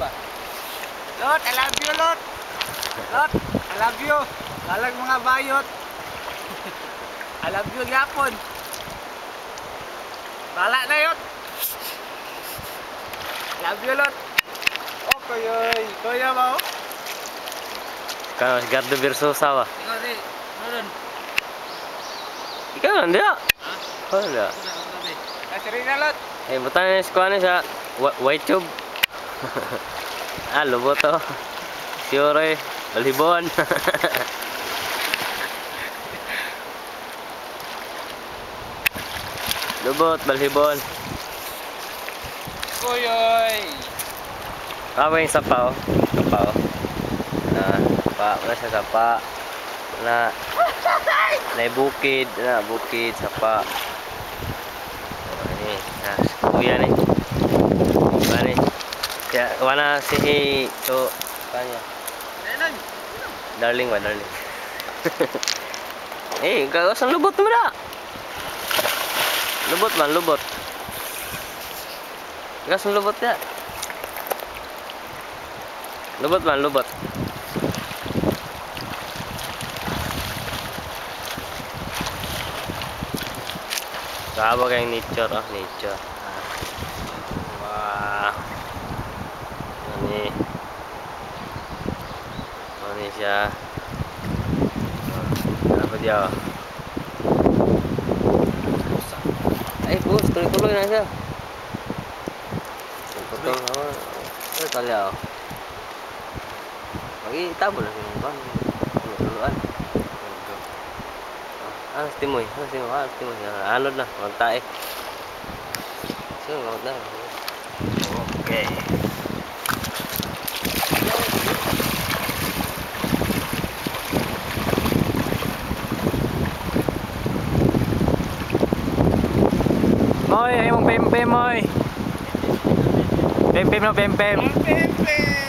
ba? Lot, I love you, Lot. Lot, I love you. Lalag mga bayot. I love you, Yapon. Bala na yun. I love you, Lot. Oh, kuyoy. Kuya ba, oh? Kau Gardo Versosa ba? Ikaw, di. Meron. Ikaw hindi ah. Ha? Wala. Kasiri na, Lot. Eh, buta na yung kuha sa white tube. Ah, lubot to. Siyore, balhibon. Lubot, balhibon. Kuyoy. Apa yung sapa oh? Sapa oh. Sapa, wala siya sapa. Na bukid, bukid, sapa. Ini, nah, kuya nih. Mana? Ya, mana sih to? Kanya. Darling, darling. Eh, kagak lubot mo na. Lubot man, lubot. Gas lubot ya. Lubot man, lubot. Saba kayong nature, oh, nature. Wah. Ini siya. Apa dia? Ay, bos, tuloy-tuloy na siya. Putol naman. Ay, talya, oh. Mag-iitabo na siya ng ban. Tuluan. Timoy. Timoy. Anod na, magtae. So, magod na. Okay. Moy, ay mong pempem, moy. Pempem no, pempem. Pempem.